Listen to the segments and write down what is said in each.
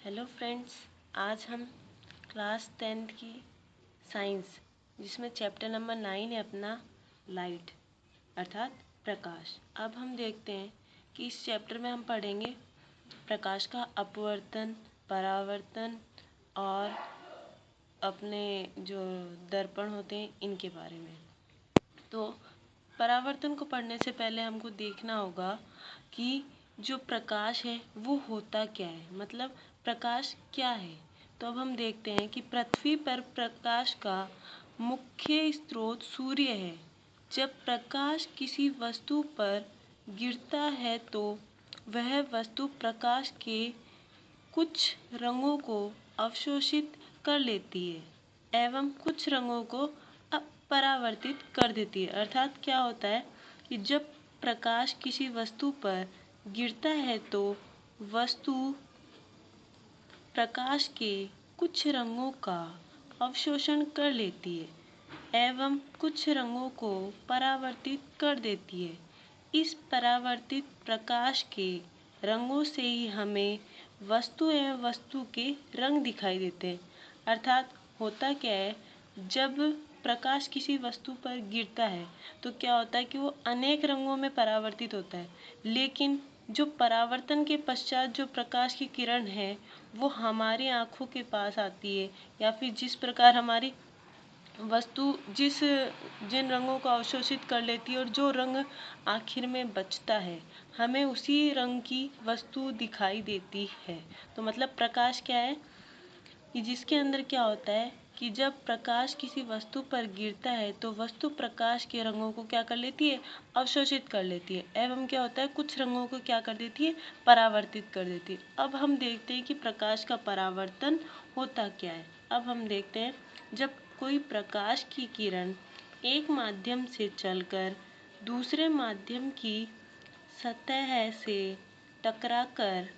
Hello friends, आज हम class 10th की साइंस जिसमें चैप्टर नंबर 9 है अपना लाइट अर्थात प्रकाश। अब हम देखते हैं कि इस चैप्टर में हम पढ़ेंगे प्रकाश का अपवर्तन, परावर्तन और अपने जो दर्पण होते हैं इनके बारे में। तो परावर्तन को पढ़ने से पहले हमको देखना होगा कि जो प्रकाश है वो होता क्या है, मतलब प्रकाश क्या है। तो अब हम देखते हैं कि पृथ्वी पर प्रकाश का मुख्य स्रोत सूर्य है। जब प्रकाश किसी वस्तु पर गिरता है तो वह वस्तु प्रकाश के कुछ रंगों को अवशोषित कर लेती है एवं कुछ रंगों को परावर्तित कर देती है। अर्थात क्या होता है कि जब प्रकाश किसी वस्तु पर गिरता है तो वस्तु प्रकाश के कुछ रंगों का अवशोषण कर लेती है एवं कुछ रंगों को परावर्तित कर देती है। इस परावर्तित प्रकाश के रंगों से ही हमें वस्तु एवं वस्तु के रंग दिखाई देते हैं। अर्थात होता क्या है, जब प्रकाश किसी वस्तु पर गिरता है तो क्या होता है कि वो अनेक रंगों में परावर्तित होता है, लेकिन जो परावर्तन के पश्चात जो प्रकाश की किरण है वो हमारी आँखों के पास आती है, या फिर जिस प्रकार हमारी वस्तु जिन रंगों को अवशोषित कर लेती है और जो रंग आखिर में बचता है हमें उसी रंग की वस्तु दिखाई देती है। तो मतलब प्रकाश क्या है कि जिसके अंदर क्या होता है कि जब प्रकाश किसी वस्तु पर गिरता है तो वस्तु प्रकाश के रंगों को क्या कर लेती है, अवशोषित कर लेती है एवं क्या होता है कुछ रंगों को क्या कर देती है, परावर्तित कर देती है। अब हम देखते हैं कि प्रकाश का परावर्तन होता क्या है। अब हम देखते हैं, जब कोई प्रकाश की किरण एक माध्यम से चलकर दूसरे माध्यम की सतह से टकराकर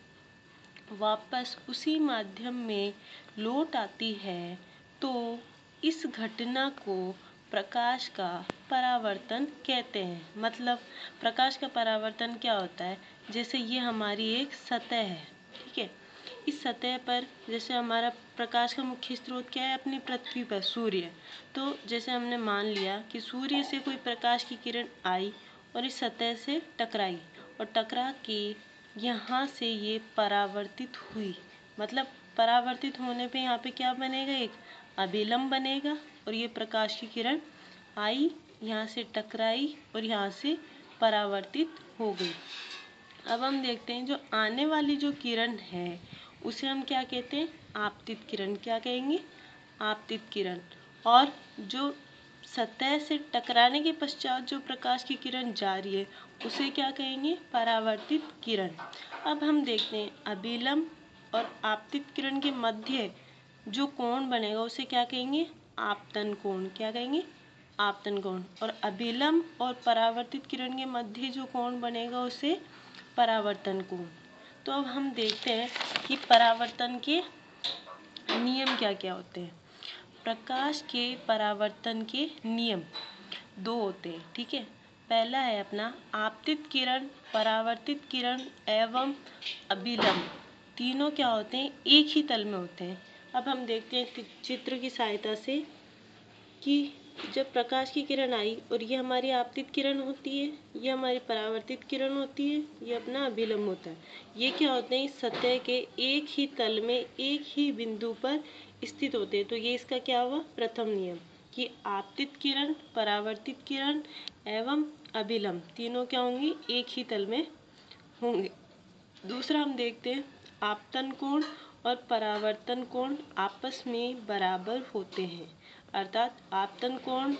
वापस उसी माध्यम में लौट आती है तो इस घटना को प्रकाश का परावर्तन कहते हैं। मतलब प्रकाश का परावर्तन क्या होता है, जैसे ये हमारी एक सतह है, ठीक है। इस सतह पर जैसे हमारा प्रकाश का मुख्य स्रोत क्या है अपनी पृथ्वी पर, सूर्य। तो जैसे हमने मान लिया कि सूर्य से कोई प्रकाश की किरण आई और इस सतह से टकराई और टकरा के यहाँ से ये परावर्तित हुई। मतलब परावर्तित होने पे यहाँ पे क्या बनेगा, एक अभिलंब बनेगा और ये प्रकाश की किरण आई, यहाँ से टकराई और यहाँ से परावर्तित हो गई। अब हम देखते हैं जो आने वाली जो किरण है उसे हम क्या कहते हैं, आपतित किरण। क्या कहेंगे, आपतित किरण। और जो सतह से टकराने के पश्चात जो प्रकाश की किरण जा रही है उसे क्या कहेंगे, परावर्तित किरण। अब हम देखते हैं अभिलंब और आपतित किरण के मध्य जो कोण बनेगा उसे क्या कहेंगे, आपतन कोण। क्या कहेंगे, आपतन कोण। और अभिलंब और परावर्तित किरण के मध्य जो कोण बनेगा उसे परावर्तन कोण। तो अब हम देखते हैं कि परावर्तन के नियम क्या क्या होते हैं। प्रकाश के परावर्तन के नियम दो होते हैं, ठीक है। पहला है अपना आपतित किरण, परावर्तित किरण एवं अभिलंब। तीनों क्या होते हैं, एक ही तल में होते हैं। अब हम देखते हैं चित्र की सहायता से कि जब प्रकाश की किरण आई और ये हमारी आपतित किरण होती है, ये हमारी परावर्तित किरण होती है, ये अपना अभिलंब होता है। ये क्या होते हैं, सतह के एक ही तल में एक ही बिंदु पर स्थित होते हैं। तो ये इसका क्या हुआ, प्रथम नियम कि आपतित किरण, परावर्तित किरण एवं अभिलंब तीनों क्या होंगी, एक ही तल में होंगे। दूसरा हम देखते हैं आपतन कोण और परावर्तन कोण आपस में बराबर होते हैं। अर्थात आपतन कोण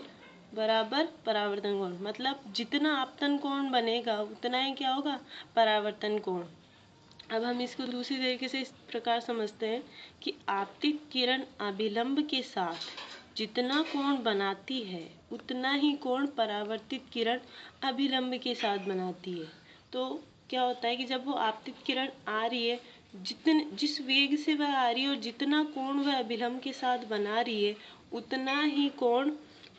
बराबर परावर्तन कोण, मतलब जितना आपतन कोण बनेगा उतना ही क्या होगा, परावर्तन कोण। अब हम इसको दूसरी तरीके से इस प्रकार समझते हैं कि आपतित किरण अभिलंब के साथ जितना कोण बनाती है उतना ही कोण परावर्तित किरण अभिलंब के साथ बनाती है। तो क्या होता है कि जब वो आपतित किरण आ रही है, जिस वेग से वह आ रही है और जितना कोण वह अभिलंब के साथ बना रही है उतना ही कोण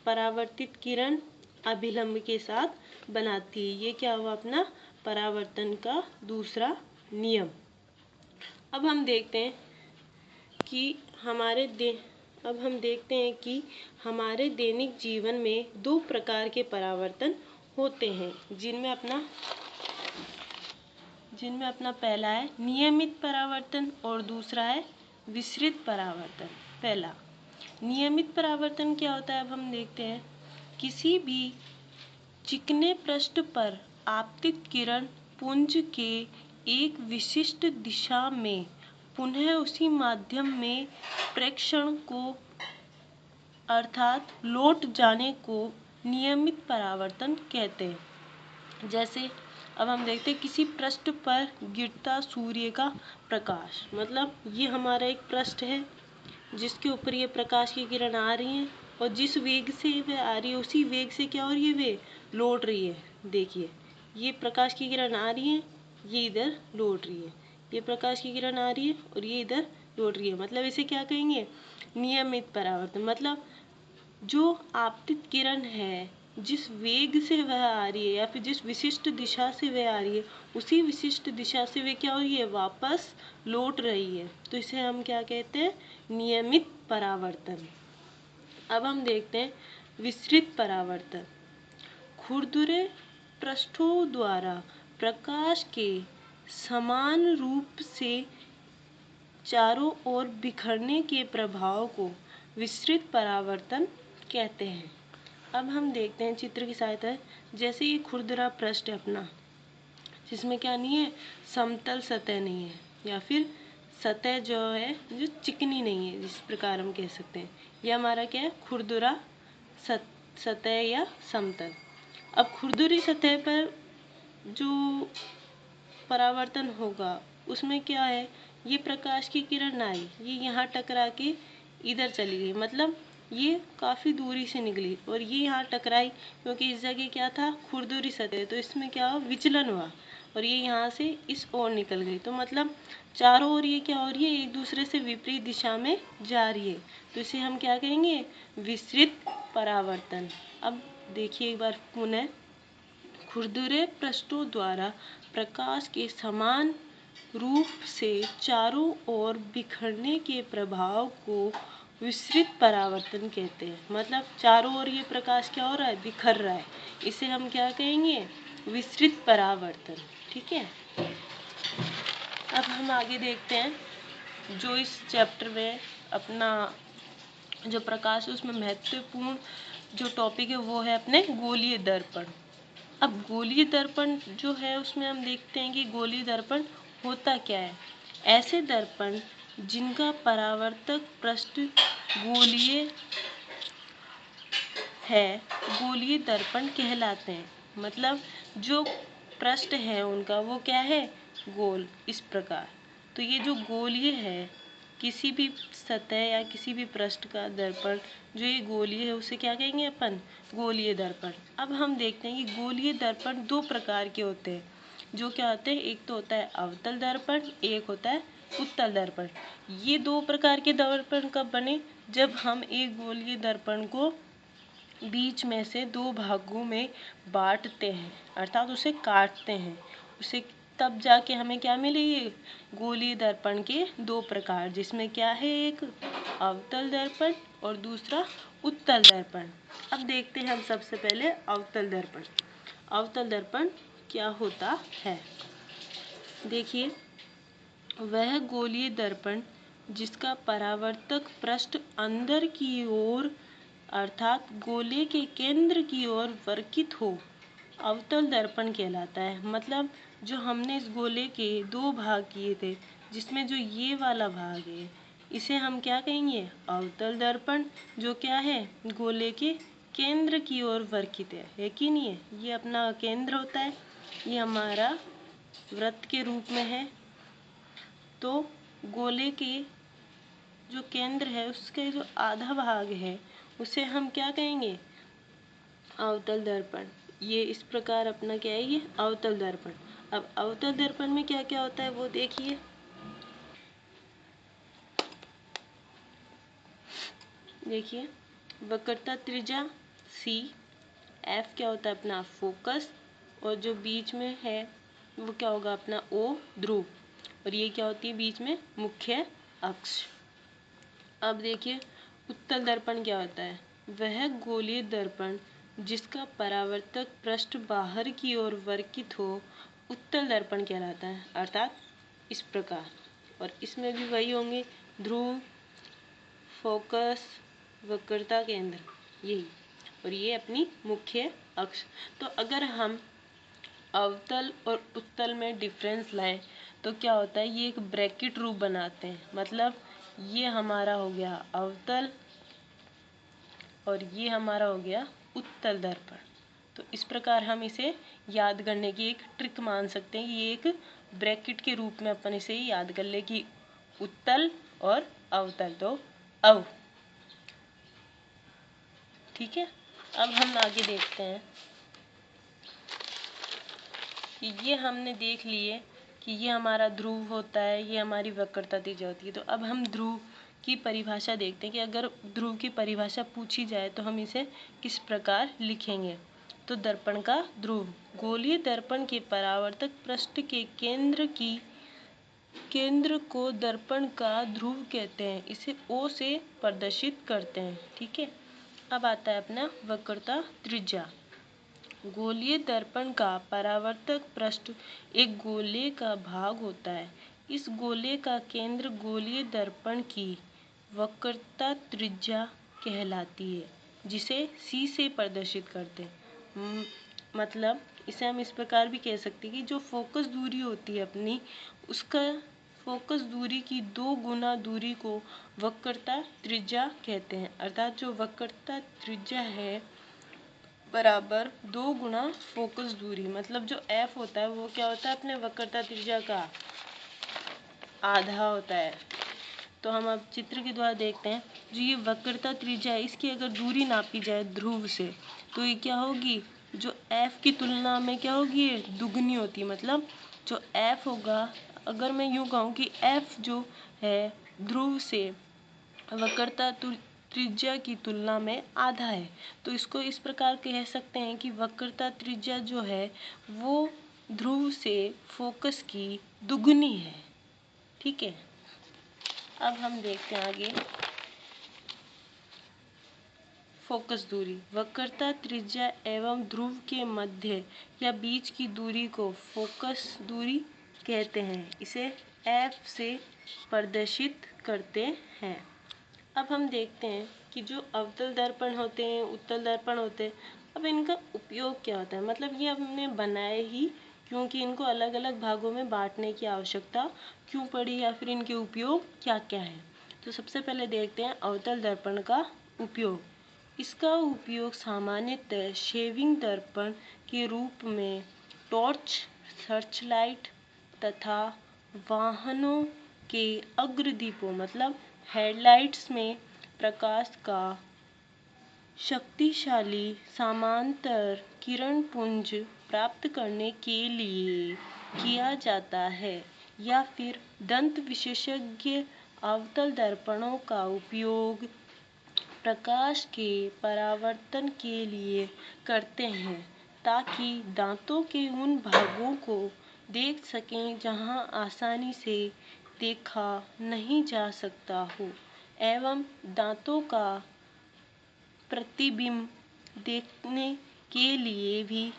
परावर्तित किरण अभिलंब के साथ बनाती है। ये क्या हुआ, अपना परावर्तन का दूसरा नियम। अब हम देखते हैं कि अब हम देखते हैं कि हमारे दैनिक जीवन में दो प्रकार के परावर्तन होते हैं, जिनमें अपना पहला है नियमित परावर्तन और दूसरा है विसरित परावर्तन। पहला नियमित परावर्तन क्या होता है, अब हम देखते हैं। किसी भी चिकने पृष्ठ पर आपतित किरण पुंज के एक विशिष्ट दिशा में पुनः उसी माध्यम में प्रेक्षण को अर्थात लौट जाने को नियमित परावर्तन कहते हैं। जैसे अब हम देखते हैं किसी पृष्ठ पर गिरता सूर्य का प्रकाश, मतलब ये हमारा एक पृष्ठ है जिसके ऊपर ये प्रकाश की किरण आ रही है और जिस वेग से वह आ रही है उसी वेग से क्या हो रही है, वे लौट रही है। देखिए ये प्रकाश की किरण आ रही है, ये इधर लौट रही है, ये प्रकाश की किरण आ रही है और ये इधर लौट रही है, मतलब इसे क्या कहेंगे, नियमित परावर्तन। मतलब जो आपतित किरण है जिस वेग से वह आ रही है या फिर जिस विशिष्ट दिशा से वह आ रही है उसी विशिष्ट दिशा से वे क्या हो रही है, वापस लौट रही है, तो इसे हम क्या कहते हैं, नियमित परावर्तन। अब हम देखते हैं विसरित परावर्तन। खुरदुरे पृष्ठों द्वारा प्रकाश के समान रूप से चारों ओर बिखरने के प्रभाव को विसरित परावर्तन कहते हैं। अब हम देखते हैं चित्र की सहायता, जैसे ये खुरदुरा पृष्ठ है अपना, जिसमें क्या नहीं है, समतल सतह नहीं है या फिर सतह जो है जो चिकनी नहीं है, जिस प्रकार हम कह सकते हैं। यह हमारा क्या है, खुरदुरा सतह या समतल। अब खुरदुरी सतह पर जो परावर्तन होगा उसमें क्या है, ये प्रकाश की किरण आई, ये यहाँ टकरा के इधर चली गई, मतलब ये काफ़ी दूरी से निकली और ये यहाँ टकराई, क्योंकि इस जगह क्या था, खुरदुरी सतह, तो इसमें क्या हुआ, विचलन हुआ और ये यहाँ से इस ओर निकल गई, तो मतलब चारों ओर ये क्या हो रही है, एक दूसरे से विपरीत दिशा में जा रही है, तो इसे हम क्या कहेंगे, विसरित परावर्तन। अब देखिए एक बार पुनः, खुरदुरे पृष्ठों द्वारा प्रकाश के समान रूप से चारों ओर बिखरने के प्रभाव को विसरित परावर्तन कहते हैं। मतलब चारों ओर ये प्रकाश क्या हो रहा है, बिखर रहा है, इसे हम क्या कहेंगे, विसरित परावर्तन। ठीक है, अब हम आगे देखते हैं जो इस चैप्टर में अपना जो प्रकाश है उसमें महत्वपूर्ण जो टॉपिक है वो है अपने गोलीय दर्पण। अब गोलीय दर्पण जो है उसमें हम देखते हैं कि गोलीय दर्पण होता क्या है। ऐसे दर्पण जिनका परावर्तक पृष्ठ गोलीय है गोलीय दर्पण कहलाते हैं। मतलब जो पृष्ठ है उनका वो क्या है, गोल, इस प्रकार। तो ये जो गोलीय है, किसी भी सतह या किसी भी पृष्ठ का दर्पण जो ये गोलीय है उसे क्या कहेंगे अपन, गोलीय दर्पण। अब हम देखते हैं कि गोलीय दर्पण दो प्रकार के होते हैं, जो क्या होते हैं, एक तो होता है अवतल दर्पण, एक होता है उत्तल दर्पण। ये दो प्रकार के दर्पण कब बने, जब हम एक गोलीय दर्पण को बीच में से दो भागों में बांटते हैं, अर्थात उसे काटते हैं, उसे तब जाके हमें क्या मिलेगी, गोलीय दर्पण के दो प्रकार, जिसमें क्या है, एक अवतल दर्पण और दूसरा उत्तल दर्पण। अब देखते हैं हम सबसे पहले अवतल दर्पण। अवतल दर्पण क्या होता है, देखिए, वह गोलीय दर्पण जिसका परावर्तक पृष्ठ अंदर की ओर अर्थात गोले के केंद्र की ओर वर्कित हो, अवतल दर्पण कहलाता है। मतलब जो हमने इस गोले के दो भाग किए थे, जिसमें जो ये वाला भाग है इसे हम क्या कहेंगे, अवतल दर्पण, जो क्या है, गोले के केंद्र की ओर वर्कित है कि नहीं है, ये अपना केंद्र होता है, ये हमारा वृत्त के रूप में है, तो गोले के जो केंद्र है उसके जो आधा भाग है उसे हम क्या कहेंगे, अवतल दर्पण। ये इस प्रकार अपना क्या है, ये अवतल दर्पण। अब अवतल दर्पण में क्या क्या होता है वो देखिए, देखिए वक्रता त्रिज्या C, F क्या होता है अपना फोकस, और जो बीच में है वो क्या होगा अपना O ध्रुव, और ये क्या होती है बीच में मुख्य अक्ष। अब देखिए उत्तल दर्पण क्या होता है। वह गोलीय दर्पण जिसका परावर्तक पृष्ठ बाहर की ओर वर्कित हो उत्तल दर्पण कहलाता है, अर्थात इस प्रकार। और इसमें भी वही होंगे ध्रुव, फोकस, वक्रता केंद्र, यही। और ये अपनी मुख्य अक्ष। तो अगर हम अवतल और उत्तल में डिफरेंस लाएं तो क्या होता है, ये एक ब्रैकेट रूप बनाते हैं। मतलब ये हमारा हो गया अवतल और ये हमारा हो गया उत्तल दर्पण। तो इस प्रकार हम इसे याद करने की एक ट्रिक मान सकते हैं। ये एक ब्रैकेट के रूप में अपन इसे याद कर ले कि उत्तल और अवतल। तो अव, ठीक है। अब हम आगे देखते हैं कि ये हमने देख लिए कि ये हमारा ध्रुव होता है, ये हमारी वक्रता त्रिज्या होती है। तो अब हम ध्रुव की परिभाषा देखते हैं कि अगर ध्रुव की परिभाषा पूछी जाए तो हम इसे किस प्रकार लिखेंगे। तो दर्पण का ध्रुव, गोलीय दर्पण के परावर्तक पृष्ठ के केंद्र को दर्पण का ध्रुव कहते हैं। इसे O से प्रदर्शित करते हैं, ठीक है। अब आता है अपना वक्रता त्रिज्या। गोलीय दर्पण का परावर्तक पृष्ठ एक गोले का भाग होता है। इस गोले का केंद्र गोलीय दर्पण की वक्रता त्रिज्या कहलाती है, जिसे C से प्रदर्शित करते हैं। मतलब इसे हम इस प्रकार भी कह सकते हैं कि जो फोकस दूरी होती है अपनी, उसका फोकस दूरी की 2 गुना दूरी को वक्रता त्रिज्या कहते हैं। अर्थात जो वक्रता त्रिज्या है बराबर 2 गुना फोकस दूरी। मतलब जो F होता है वो क्या होता है, अपने वक्रता त्रिज्या का आधा होता है। तो हम अब चित्र के द्वारा देखते हैं। जो ये वक्रता त्रिज्या है, इसकी अगर दूरी नापी जाए ध्रुव से तो ये क्या होगी, जो F की तुलना में क्या होगी, ये दुगनी होती है। मतलब जो F होगा, अगर मैं यूँ कहूँ कि F जो है ध्रुव से वक्रता त्रिज्या की तुलना में आधा है, तो इसको इस प्रकार कह सकते हैं कि वक्रता त्रिज्या जो है वो ध्रुव से फोकस की दुगनी है, ठीक है। अब हम देखते हैं आगे फोकस दूरी। वक्रता त्रिज्या एवं ध्रुव के मध्य या बीच की दूरी को फोकस दूरी कहते हैं। इसे F से प्रदर्शित करते हैं। अब हम देखते हैं कि जो अवतल दर्पण होते हैं, उत्तल दर्पण होते हैं, अब इनका उपयोग क्या होता है। मतलब ये हमने बनाए ही क्योंकि इनको अलग अलग भागों में बांटने की आवश्यकता क्यों पड़ी, या फिर इनके उपयोग क्या क्या है। तो सबसे पहले देखते हैं अवतल दर्पण का उपयोग। इसका उपयोग सामान्यतः शेविंग दर्पण के रूप में टॉर्च, सर्चलाइट तथा वाहनों के अग्रदीपों मतलब हेडलाइट्स में प्रकाश का शक्तिशाली समांतर किरण पुंज प्राप्त करने के लिए किया जाता है। या फिर दंत विशेषज्ञ अवतल दर्पणों का उपयोग प्रकाश के परावर्तन के लिए करते हैं, ताकि दांतों के उन भागों को देख सकें जहां आसानी से देखा नहीं जा सकता हो, एवं दांतों का प्रतिबिंब देखने के लिए भी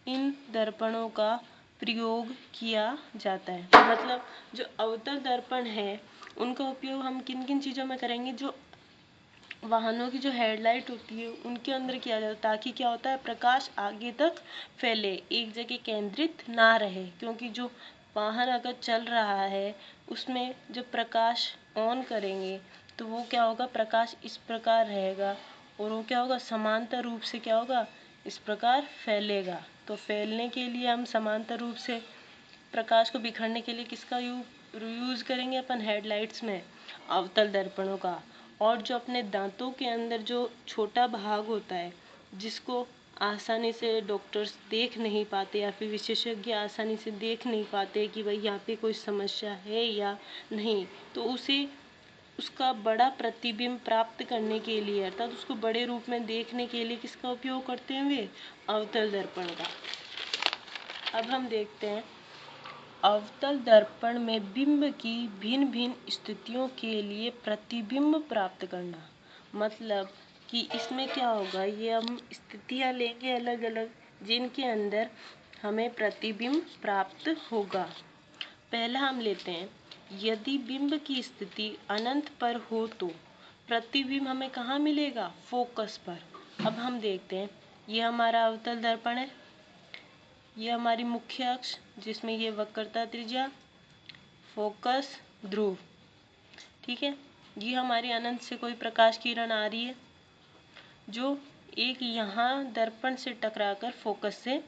इन दर्पणों का प्रयोग किया जाता है। मतलब जो अवतल दर्पण है उनका उपयोग हम किन किन चीज़ों में करेंगे, जो वाहनों की जो हेडलाइट होती है उनके अंदर किया जाता है, ताकि क्या होता है, प्रकाश आगे तक फैले, एक जगह केंद्रित ना रहे। क्योंकि जो वाहन अगर चल रहा है उसमें जब प्रकाश ऑन करेंगे तो वो क्या होगा, प्रकाश इस प्रकार रहेगा और वो क्या होगा, समांतर रूप से क्या होगा, इस प्रकार फैलेगा। तो फैलने के लिए हम समांतर रूप से प्रकाश को बिखरने के लिए किसका यूज़ करेंगे अपन, हेडलाइट्स में अवतल दर्पणों का। और जो अपने दांतों के अंदर जो छोटा भाग होता है जिसको आसानी से डॉक्टर्स देख नहीं पाते या फिर विशेषज्ञ आसानी से देख नहीं पाते कि भाई यहाँ पे कोई समस्या है या नहीं, तो उसे उसका बड़ा प्रतिबिंब प्राप्त करने के लिए अर्थात उसको बड़े रूप में देखने के लिए किसका उपयोग करते हैं वे, अवतल दर्पण का। अब हम देखते हैं अवतल दर्पण में बिंब की भिन्न भिन्न स्थितियों के लिए प्रतिबिंब प्राप्त करना। मतलब कि इसमें क्या होगा, ये हम स्थितियां लेंगे अलग अलग, जिनके अंदर हमें प्रतिबिंब प्राप्त होगा। पहला हम लेते हैं, यदि बिंब की स्थिति अनंत पर हो तो प्रतिबिंब हमें कहाँ मिलेगा, फोकस पर। अब हम देखते हैं, ये हमारा अवतल दर्पण है, ये हमारी मुख्य अक्ष जिसमें ये वक्रता त्रिज्या, फोकस, ध्रुव, ठीक है। ये हमारी अनंत से कोई प्रकाश किरण आ रही है जो एक यहाँ दर्पण से टकराकर फोकस से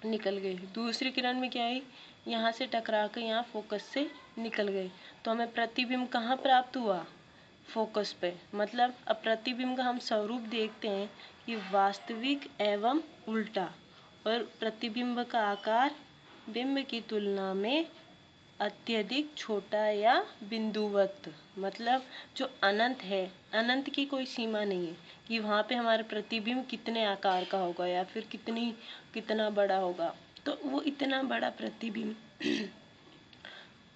निकल गई। दूसरी किरण में क्या है, यहाँ से टकराकर यहाँ फोकस से निकल गई। तो हमें प्रतिबिंब कहाँ प्राप्त हुआ, फोकस पे। मतलब अब प्रतिबिंब का हम स्वरूप देखते हैं कि वास्तविक एवं उल्टा, और प्रतिबिंब का आकार बिंब की तुलना में अत्यधिक छोटा या बिंदुवत। मतलब जो अनंत है, अनंत की कोई सीमा नहीं है कि वहाँ पे हमारा प्रतिबिंब कितने आकार का होगा या फिर कितना बड़ा होगा। तो वो इतना बड़ा प्रतिबिंब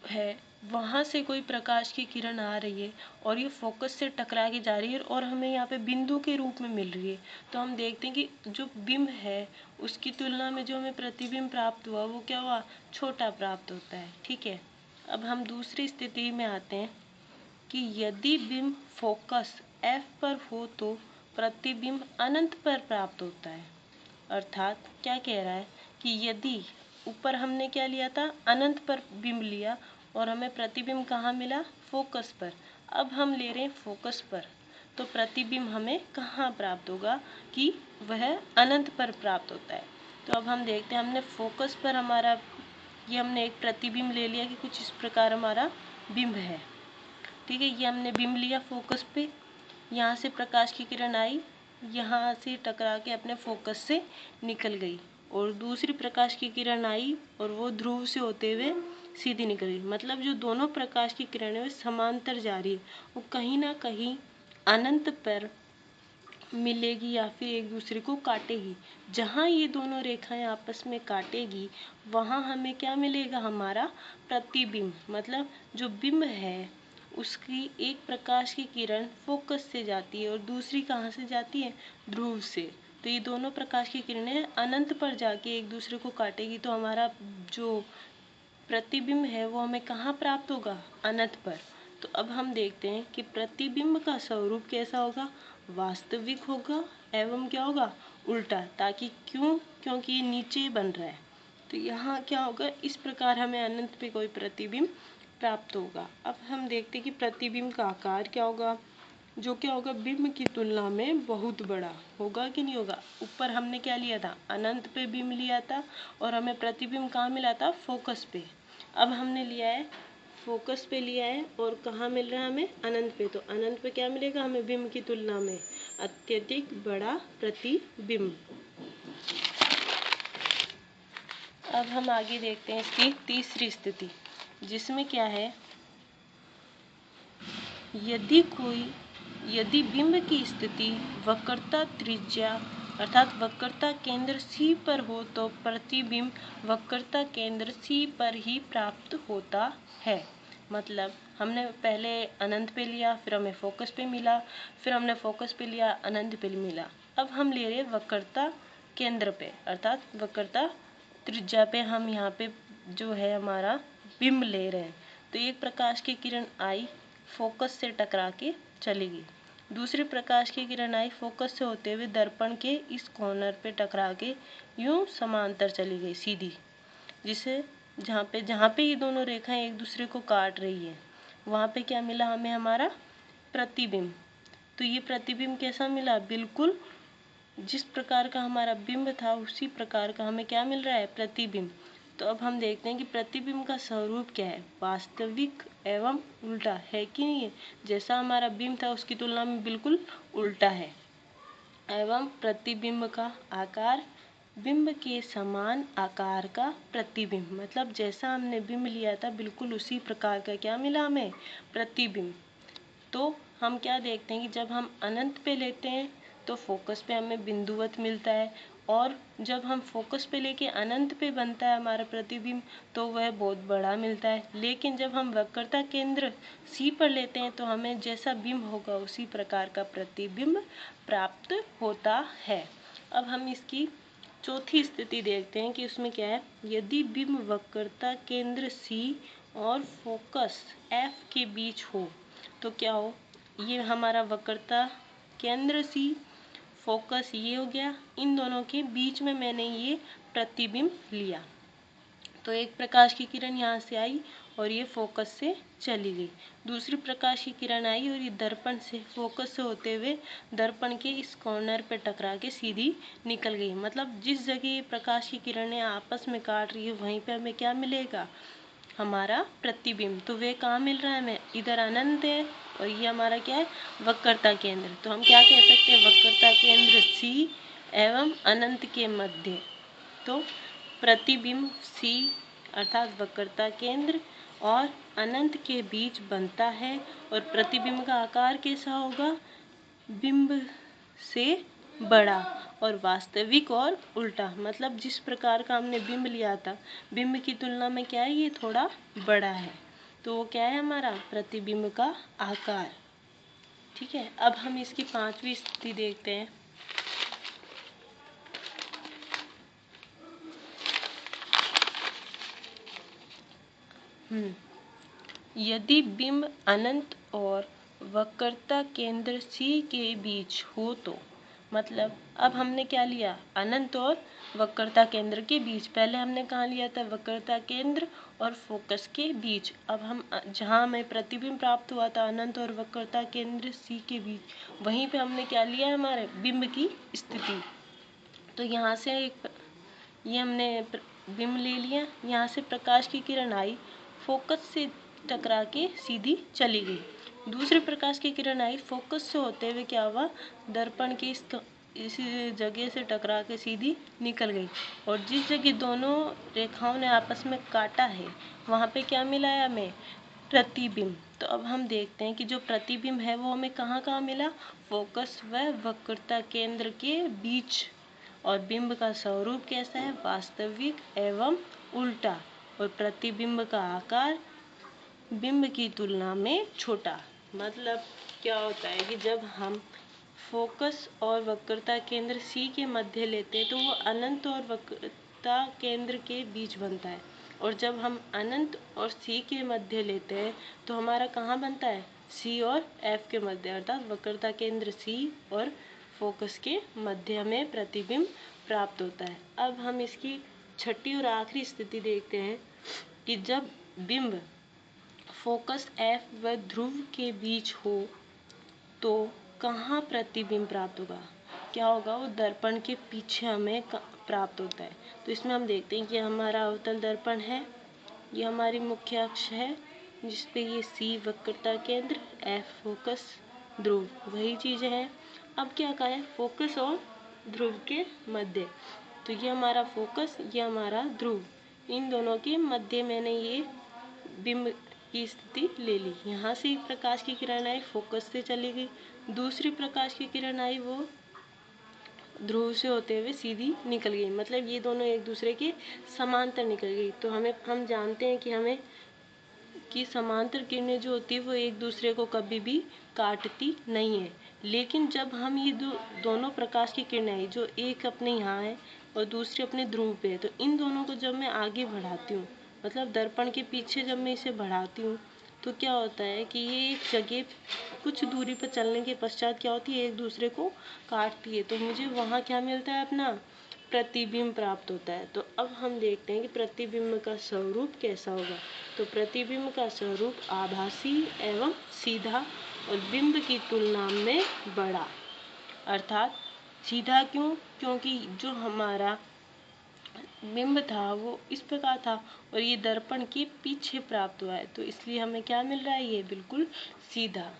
है, वहाँ से कोई प्रकाश की किरण आ रही है और ये फोकस से टकरा के जा रही है और हमें यहाँ पे बिंदु के रूप में मिल रही है। तो हम देखते हैं कि जो बिंब है उसकी तुलना में जो हमें प्रतिबिंब प्राप्त हुआ वो क्या हुआ, छोटा प्राप्त होता है, ठीक है। अब हम दूसरी स्थिति में आते हैं कि यदि बिंब फोकस F पर हो तो प्रतिबिंब अनंत पर प्राप्त होता है। अर्थात क्या कह रहा है कि यदि ऊपर हमने क्या लिया था, अनंत पर बिंब लिया और हमें प्रतिबिंब कहाँ मिला, फोकस पर। अब हम ले रहे हैं फोकस पर, तो प्रतिबिंब हमें कहाँ प्राप्त होगा कि वह अनंत पर प्राप्त होता है। तो अब हम देखते हैं, हमने फोकस पर हमारा ये हमने एक प्रतिबिंब ले लिया कि कुछ इस प्रकार हमारा बिंब है, ठीक है। ये हमने बिंब लिया फोकस पे, यहाँ से प्रकाश की किरण आई, यहाँ से टकरा के अपने फोकस से निकल गई, और दूसरी प्रकाश की किरण आई और वो ध्रुव से होते हुए सीधी निकल गई। मतलब जो दोनों प्रकाश की किरणें वे समांतर जा रही है, वो कहीं ना कहीं अनंत पर मिलेगी या फिर एक दूसरे को काटेगी। जहाँ ये दोनों रेखाएं आपस में काटेगी वहाँ हमें क्या मिलेगा, हमारा प्रतिबिंब। मतलब जो बिंब है उसकी एक प्रकाश की किरण फोकस से जाती है और दूसरी कहाँ से जाती है, ध्रुव से। तो ये दोनों प्रकाश की किरणें अनंत पर जाके एक दूसरे को काटेगी, तो हमारा जो प्रतिबिंब है वो हमें कहाँ प्राप्त होगा, अनंत पर। तो अब हम देखते हैं कि प्रतिबिंब का स्वरूप कैसा होगा, वास्तविक होगा एवं क्या होगा, उल्टा। ताकि क्योंकि ये नीचे बन रहा है, तो यहाँ क्या होगा, इस प्रकार हमें अनंत पे कोई प्रतिबिंब प्राप्त होगा। अब हम देखते हैं कि प्रतिबिंब का आकार क्या होगा, जो क्या होगा, बिंब की तुलना में बहुत बड़ा होगा कि नहीं होगा। ऊपर हमने क्या लिया था, अनंत पे बिंब लिया था और हमें प्रतिबिंब कहाँ मिला था, फोकस पे। अब हमने लिया है फोकस पे लिया है और कहाँ मिल रहा है हमें, अनंत पे। तो अनंत पे क्या मिलेगा हमें, बिंब की तुलना में अत्यधिक बड़ा प्रतिबिंब। अब हम आगे देखते हैं इसकी तीसरी स्थिति, जिसमें क्या है, यदि बिंब की स्थिति वक्रता त्रिज्या अर्थात वक्रता केंद्र C पर हो तो प्रतिबिंब वक्रता केंद्र C पर ही प्राप्त होता है। मतलब हमने पहले अनंत पे लिया, फिर हमें फोकस पे मिला, फिर हमने फोकस पे लिया, अनंत पे मिला। अब हम ले रहे वक्रता केंद्र पे अर्थात वक्रता त्रिज्या पे हम यहाँ पे जो है हमारा बिंब ले रहे हैं। तो एक प्रकाश की किरण आई, फोकस से टकरा के चली गई। दूसरी प्रकाश की किरण आई, फोकस से होते हुए दर्पण के इस कॉर्नर पे टकरा के यूं समांतर चली गई सीधी, जिसे जहाँ पे ये दोनों रेखाएं एक दूसरे को काट रही है वहाँ पे क्या मिला हमें, हमारा प्रतिबिंब। तो ये प्रतिबिंब कैसा मिला, बिल्कुल जिस प्रकार का हमारा बिंब था उसी प्रकार का हमें क्या मिल रहा है, प्रतिबिंब। तो अब हम देखते हैं कि प्रतिबिंब का स्वरूप क्या है, वास्तविक एवं उल्टा है कि नहीं है। जैसा हमारा बिंब था उसकी तुलना में बिल्कुल उल्टा है। एवं प्रतिबिंब का आकार बिंब के समान आकार का प्रतिबिंब। मतलब जैसा हमने बिंब लिया था बिल्कुल उसी प्रकार का क्या मिला हमें, प्रतिबिंब। तो हम क्या देखते हैं कि जब हम अनंत पे लेते हैं तो फोकस पे हमें बिंदुवत मिलता है और जब हम फोकस पे लेके अनंत पे बनता है हमारा प्रतिबिंब तो वह बहुत बड़ा मिलता है। लेकिन जब हम वक्रता केंद्र C पर लेते हैं तो हमें जैसा बिंब होगा उसी प्रकार का प्रतिबिंब प्राप्त होता है। अब हम इसकी चौथी स्थिति देखते हैं कि उसमें क्या है। यदि बिंब वक्रता केंद्र C और फोकस F के बीच हो तो क्या हो। ये हमारा वक्रता केंद्र C, फोकस ये हो गया, इन दोनों के बीच में मैंने ये प्रतिबिंब लिया। तो एक प्रकाश की किरण यहाँ से आई और ये फोकस से चली गई। दूसरी प्रकाश की किरण आई और ये दर्पण से फोकस से होते हुए दर्पण के इस कॉर्नर पे टकरा के सीधी निकल गई। मतलब जिस जगह ये प्रकाश की किरणें आपस में काट रही है वहीं पे हमें क्या मिलेगा, हमारा प्रतिबिंब। तो वे कहाँ मिल रहा है हमें, इधर अनंत है और ये हमारा क्या है, वक्रता केंद्र। तो हम क्या कह सकते हैं, वक्रता केंद्र C एवं अनंत के मध्य। तो प्रतिबिंब C अर्थात वक्रता केंद्र और अनंत के बीच बनता है और प्रतिबिंब का आकार कैसा होगा, बिंब से बड़ा और वास्तविक और उल्टा। मतलब जिस प्रकार का हमने बिंब लिया था बिंब की तुलना में क्या है, ये थोड़ा बड़ा है। तो वो क्या है, हमारा प्रतिबिंब का आकार। ठीक है, अब हम इसकी पांचवी स्थिति देखते हैं। यदि बिंब अनंत और वक्रता केंद्र C के बीच हो तो, मतलब अब हमने क्या लिया, अनंत और वक्रता केंद्र के बीच। पहले हमने कहाँ लिया था, वक्रता केंद्र और फोकस के बीच। अब हम जहाँ हमें प्रतिबिंब प्राप्त हुआ था अनंत और वक्रता केंद्र C के बीच, वहीं पे हमने क्या लिया है, हमारे बिंब की स्थिति। तो यहाँ से ये हमने बिंब ले लिया, यहाँ से प्रकाश की किरण आई, फोकस से टकरा के सीधी चली गई। दूसरी प्रकाश की किरण आई, फोकस से होते हुए क्या हुआ, दर्पण की इस जगह से टकरा के सीधी निकल गई। और जिस जगह दोनों रेखाओं ने आपस में काटा है वहाँ पे क्या मिला है हमें, प्रतिबिंब। तो अब हम देखते हैं कि जो प्रतिबिंब है वो हमें कहाँ कहाँ मिला, फोकस व वक्रता केंद्र के बीच। और बिंब का स्वरूप कैसा है, वास्तविक एवं उल्टा। और प्रतिबिंब का आकार बिंब की तुलना में छोटा। मतलब क्या होता है कि जब हम फोकस और वक्रता केंद्र C के मध्य लेते हैं तो वो अनंत और वक्रता केंद्र के बीच बनता है। और जब हम अनंत और C के मध्य लेते हैं तो हमारा कहाँ बनता है, C और F के मध्य, अर्थात वक्रता केंद्र C और फोकस के मध्य में प्रतिबिंब प्राप्त होता है। अब हम इसकी छठी और आखिरी स्थिति देखते हैं कि जब बिंब फोकस F व ध्रुव के बीच हो तो कहाँ प्रतिबिंब प्राप्त होगा, क्या होगा, वो दर्पण के पीछे हमें प्राप्त होता है। तो इसमें हम देखते हैं कि हमारा अवतल दर्पण है, ये हमारी मुख्य अक्ष है जिसपे ये C वक्रता केंद्र, F फोकस, ध्रुव वही चीजें हैं। अब क्या कहा है, फोकस और ध्रुव के मध्य। तो ये हमारा फोकस, ये हमारा ध्रुव, इन दोनों के मध्य मैंने ये बिंब की स्थिति ले ली। यहाँ से एक प्रकाश की किरण आई, फोकस से चली गई। दूसरी प्रकाश की किरण आई, वो ध्रुव से होते हुए सीधी निकल गई। मतलब ये दोनों एक दूसरे के समांतर निकल गई। तो हम जानते हैं कि समांतर किरणें जो होती है वो एक दूसरे को कभी भी काटती नहीं है। लेकिन जब हम ये दोनों प्रकाश की किरणें आई, जो एक अपने यहाँ है और दूसरी अपने ध्रुव पे है, तो इन दोनों को जब मैं आगे बढ़ाती हूँ, मतलब दर्पण के पीछे जब मैं इसे बढ़ाती हूँ तो क्या होता है कि ये एक जगह कुछ दूरी पर चलने के पश्चात क्या होती है, एक दूसरे को काटती है। तो मुझे वहाँ क्या मिलता है, अपना प्रतिबिंब प्राप्त होता है। तो अब हम देखते हैं कि प्रतिबिंब का स्वरूप कैसा होगा। तो प्रतिबिंब का स्वरूप आभासी एवं सीधा और बिंब की तुलना में बड़ा। अर्थात सीधा क्यों, क्योंकि जो हमारा बिंब था वो इस प्रकार था और ये दर्पण के पीछे प्राप्त हुआ है, तो इसलिए हमें क्या मिल रहा है, ये बिल्कुल सीधा।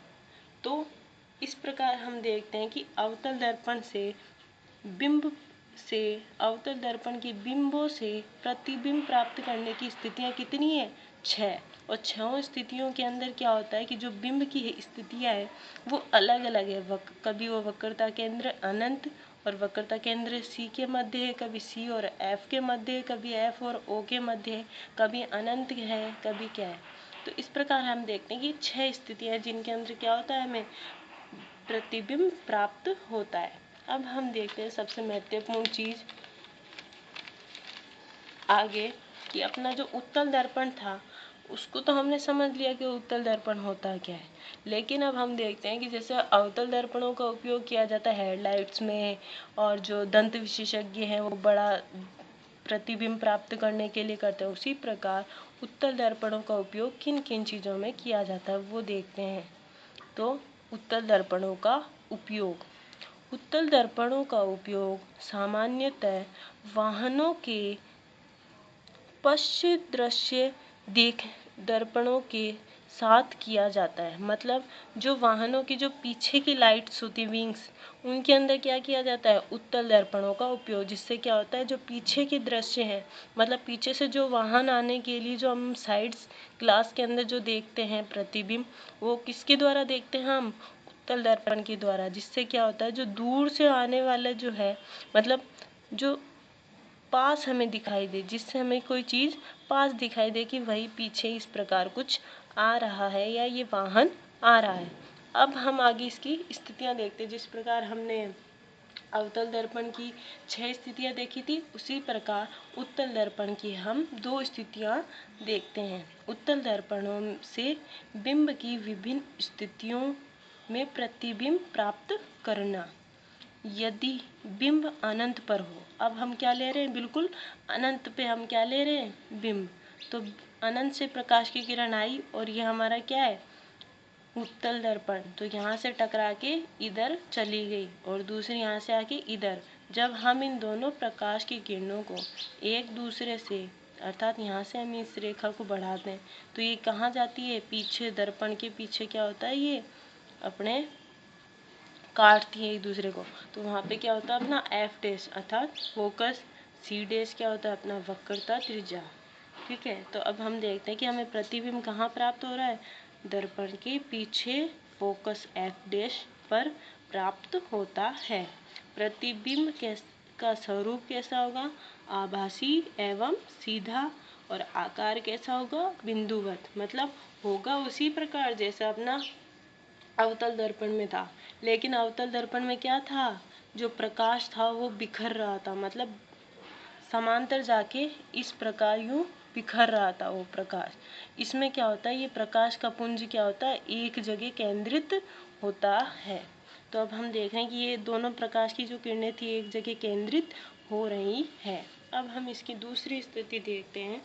तो इस प्रकार हम देखते हैं कि अवतल दर्पण की बिंबों से प्रतिबिंब प्राप्त करने की स्थितियां कितनी है, 6। और 6 स्थितियों के अंदर क्या होता है कि जो बिंब की स्थितियां है वो अलग अलग है। कभी वो वक्रता केंद्र अनंत और वक्रता केंद्र सी के मध्य है, कभी सी और एफ के मध्य है, कभी एफ और ओ के मध्य है, कभी अनंत है, कभी क्या है। तो इस प्रकार हम देखते हैं कि 6 स्थितियां जिनके अंदर क्या होता है, हमें प्रतिबिंब प्राप्त होता है। अब हम देखते हैं सबसे महत्वपूर्ण चीज आगे कि अपना जो उत्तल दर्पण था उसको तो हमने समझ लिया कि उत्तल दर्पण होता क्या है, लेकिन अब हम देखते हैं कि जैसे अवतल दर्पणों का उपयोग किया जाता है हेडलाइट्स में, और जो दंत विशेषज्ञ हैं वो बड़ा प्रतिबिंब प्राप्त करने के लिए करते हैं, उसी प्रकार उत्तल दर्पणों का उपयोग किन किन चीज़ों में किया जाता है वो देखते हैं। तो उत्तल दर्पणों का उपयोग, उत्तल दर्पणों का उपयोग सामान्यतः वाहनों के पश्च दृश्य देख दर्पणों के साथ किया जाता है। मतलब जो वाहनों की जो पीछे की लाइट्स होती विंग्स, उनके अंदर क्या किया जाता है, उत्तल दर्पणों का उपयोग, जिससे क्या होता है जो पीछे के दृश्य है, मतलब पीछे से जो वाहन आने के लिए जो हम साइड्स ग्लास के अंदर जो देखते हैं प्रतिबिंब, वो किसके द्वारा देखते हैं, हम उत्तल दर्पण के द्वारा। जिससे क्या होता है जो दूर से आने वाला जो है, मतलब जो पास हमें दिखाई दे, जिससे हमें कोई चीज पास दिखाई दे कि वही पीछे इस प्रकार कुछ आ रहा है या ये वाहन आ रहा है। अब हम आगे इसकी स्थितियां देखते हैं। जिस प्रकार हमने अवतल दर्पण की 6 स्थितियां देखी थी, उसी प्रकार उत्तल दर्पण की हम 2 स्थितियां देखते हैं। उत्तल दर्पणों से बिंब की विभिन्न स्थितियों में प्रतिबिंब प्राप्त करना। यदि बिंब अनंत पर हो, अब हम क्या ले रहे हैं, बिल्कुल अनंत पे हम क्या ले रहे हैं, बिंब। तो अनंत से प्रकाश की किरण आई और ये हमारा क्या है, उत्तल दर्पण। तो यहाँ से टकरा के इधर चली गई और दूसरी यहाँ से आके इधर। जब हम इन दोनों प्रकाश की किरणों को एक दूसरे से, अर्थात यहाँ से हम इस रेखा को बढ़ाते हैं तो ये कहाँ जाती है, पीछे दर्पण के पीछे क्या होता है, ये अपने काटती है एक दूसरे को। तो वहाँ पे क्या होता है अपना एफ डैश अर्थात फोकस, सी डैश क्या होता है अपना वक्रता त्रिज्या। ठीक है, तो अब हम देखते हैं कि हमें प्रतिबिंब कहाँ प्राप्त हो रहा है, दर्पण के पीछे फोकस एफ डैश पर प्राप्त होता है। प्रतिबिंब का स्वरूप कैसा होगा, आभासी एवं सीधा, और आकार कैसा होगा, बिंदुवत, मतलब होगा उसी प्रकार जैसा अपना अवतल दर्पण में था। लेकिन अवतल दर्पण में क्या था, जो प्रकाश था वो बिखर रहा था, मतलब समांतर जाके इस प्रकार यूं बिखर रहा था वो प्रकाश। इसमें क्या होता है, ये प्रकाश का पुंज क्या होता है, एक जगह केंद्रित होता है। तो अब हम देख रहे हैं कि ये दोनों प्रकाश की जो किरणें थी एक जगह केंद्रित हो रही है। अब हम इसकी दूसरी स्थिति देखते हैं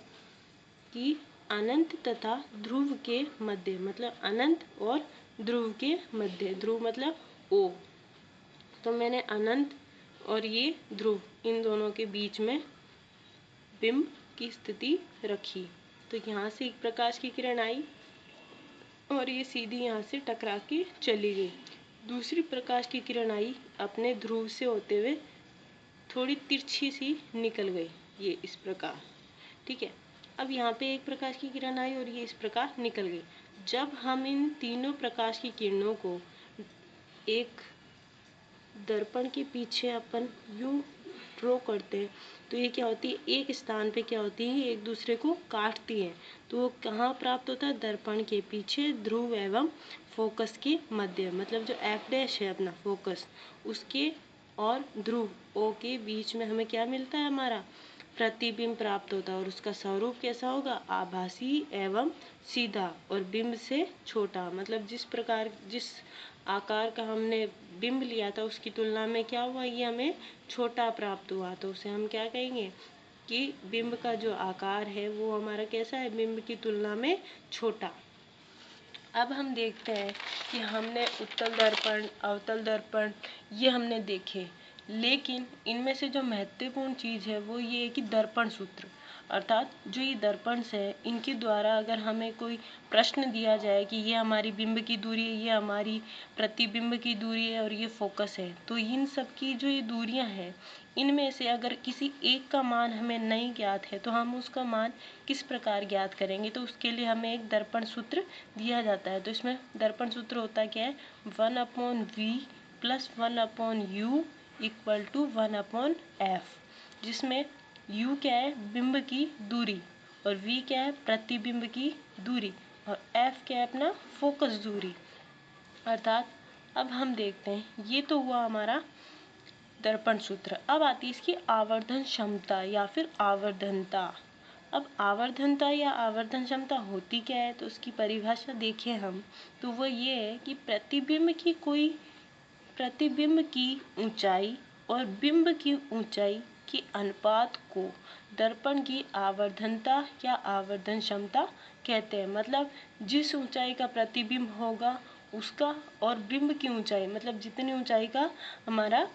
कि अनंत तथा ध्रुव के मध्य, मतलब अनंत और ध्रुव के मध्य, ध्रुव मतलब ओ। तो मैंने अनंत और ये ध्रुव, इन दोनों के बीच में बिंब की स्थिति रखी। तो यहाँ से एक प्रकाश की किरण आई और ये सीधी यहाँ से टकरा के चली गई। दूसरी प्रकाश की किरण आई, अपने ध्रुव से होते हुए थोड़ी तिरछी सी निकल गई, ये इस प्रकार। ठीक है, अब यहाँ पे एक प्रकाश की किरण आई और ये इस प्रकार निकल गई। जब हम इन तीनों प्रकाश की किरणों को एक दर्पण के पीछे अपन यूं ड्रॉ करते हैं तो ये क्या होती है, एक स्थान पे क्या होती है, एक दूसरे को काटती है। तो वो कहाँ प्राप्त होता है, दर्पण के पीछे ध्रुव एवं फोकस के मध्य, मतलब जो एफ डैश है अपना फोकस, उसके और ध्रुव ओ के बीच में हमें क्या मिलता है, हमारा प्रतिबिंब प्राप्त होता है। और उसका स्वरूप कैसा होगा, आभासी एवं सीधा और बिंब से छोटा, मतलब जिस प्रकार जिस आकार का हमने बिंब लिया था उसकी तुलना में क्या हुआ, ये हमें छोटा प्राप्त हुआ। तो उसे हम क्या कहेंगे कि बिंब का जो आकार है वो हमारा कैसा है, बिंब की तुलना में छोटा। अब हम देखते हैं कि हमने उत्तल दर्पण, अवतल दर्पण ये हमने देखे, लेकिन इनमें से जो महत्वपूर्ण चीज़ है वो ये है कि दर्पण सूत्र, अर्थात जो ये दर्पण है इनके द्वारा अगर हमें कोई प्रश्न दिया जाए कि ये हमारी बिंब की दूरी है, ये हमारी प्रतिबिंब की दूरी है और ये फोकस है, तो इन सब की जो ये दूरियां हैं इनमें से अगर किसी एक का मान हमें नहीं ज्ञात है तो हम उसका मान किस प्रकार ज्ञात करेंगे। तो उसके लिए हमें एक दर्पण सूत्र दिया जाता है। तो इसमें दर्पण सूत्र होता क्या है, 1/v + 1/u equal to 1/f, जिसमें u क्या है, बिंब की दूरी, और v क्या है, प्रतिबिंब की दूरी, और f क्या है, अपना फोकस दूरी। अर्थात अब हम देखते हैं, ये तो हुआ हमारा दर्पण सूत्र। अब आती है इसकी आवर्धन क्षमता या फिर आवर्धनता। अब आवर्धनता या आवर्धन क्षमता होती क्या है, तो उसकी परिभाषा देखिए हम, तो वो ये है कि प्रतिबिंब की ऊंचाई और बिंब की ऊंचाई के अनुपात को दर्पण की आवर्धनता या आवर्धन क्षमता कहते हैं। मतलब जिस ऊंचाई का प्रतिबिंब होगा उसका, और बिंब की ऊंचाई मतलब जितनी ऊंचाई का हमारा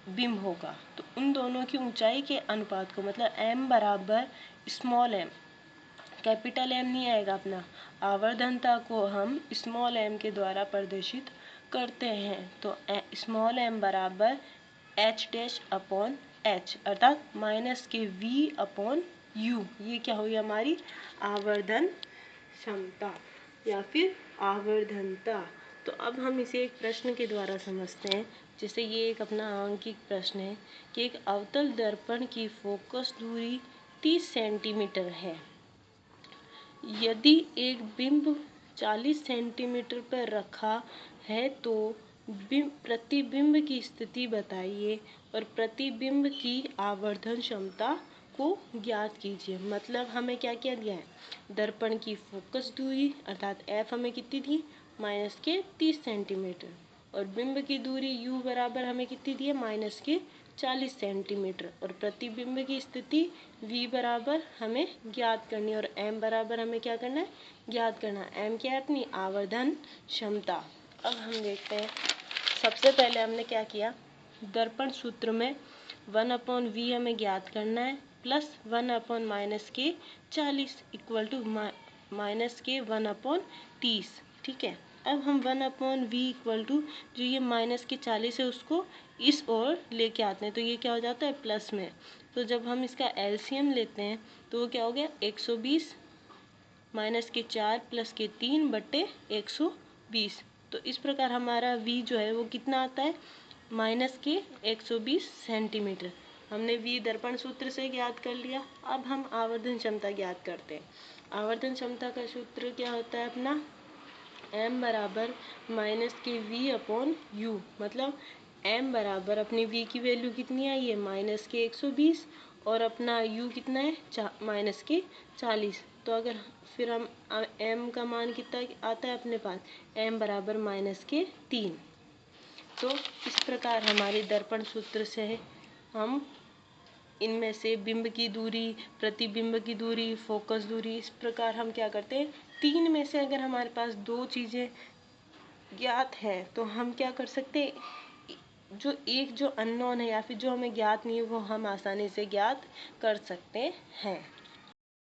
बिंब होगा, तो उन दोनों की ऊंचाई के अनुपात को, मतलब m बराबर स्मॉल m, कैपिटल M नहीं आएगा अपना, आवर्धनता को हम स्मॉल m के द्वारा प्रदर्शित करते हैं। तो स्मॉल m बराबर h' अर्थात माइनस के v/u, ये क्या हुई हमारी आवर्धन क्षमता या फिर आवर्धनता। तो अब हम इसे एक प्रश्न के द्वारा समझते हैं। जैसे ये एक अपना आंकिक प्रश्न है कि एक अवतल दर्पण की फोकस दूरी 30 सेंटीमीटर है। यदि एक बिंब 40 सेंटीमीटर पर रखा है तो प्रतिबिंब की स्थिति बताइए और प्रतिबिंब की आवर्धन क्षमता को ज्ञात कीजिए। मतलब हमें क्या क्या दिया है, दर्पण की फोकस दूरी अर्थात f हमें कितनी थी, माइनस के 30 सेंटीमीटर, और बिंब की दूरी u बराबर हमें कितनी दी है, माइनस के 40 सेंटीमीटर, और प्रतिबिंब की स्थिति v बराबर हमें ज्ञात करनी है, और m बराबर हमें क्या करना है, ज्ञात करना है। m क्या है, अपनी आवर्धन क्षमता। अब हम देखते हैं, सबसे पहले हमने क्या किया, दर्पण सूत्र में 1/v हमें ज्ञात करना है, प्लस 1/-40 इक्वल टू माइनस के 1/30। ठीक है, अब हम 1/v इक्वल टू जो ये माइनस के 40 है उसको इस ओर लेके आते हैं, तो ये क्या हो जाता है, प्लस में। तो जब हम इसका एलसीएम लेते हैं तो वो क्या हो गया, 120 माइनस के 4 प्लस के 3 बट्टे 120। तो इस प्रकार हमारा v जो है वो कितना आता है, माइनस के 120 सेंटीमीटर। हमने v दर्पण सूत्र से ज्ञात कर लिया। अब हम आवर्धन क्षमता ज्ञात करते हैं। आवर्धन क्षमता का सूत्र क्या होता है अपना, m बराबर माइनस के v/u, मतलब m बराबर अपनी v की वैल्यू कितनी आई है, माइनस के 120, और अपना u कितना है, माइनस के 40। तो अगर फिर हम m का मान कितना आता है अपने पास, m बराबर माइनस के 3। तो इस प्रकार हमारे दर्पण सूत्र से हम इनमें से बिंब की दूरी, प्रतिबिंब की दूरी, फोकस दूरी, इस प्रकार हम क्या करते हैं, 3 में से अगर हमारे पास 2 चीज़ें ज्ञात है तो हम क्या कर सकते हैं, जो अननोन है या फिर जो हमें ज्ञात नहीं है वो हम आसानी से ज्ञात कर सकते हैं।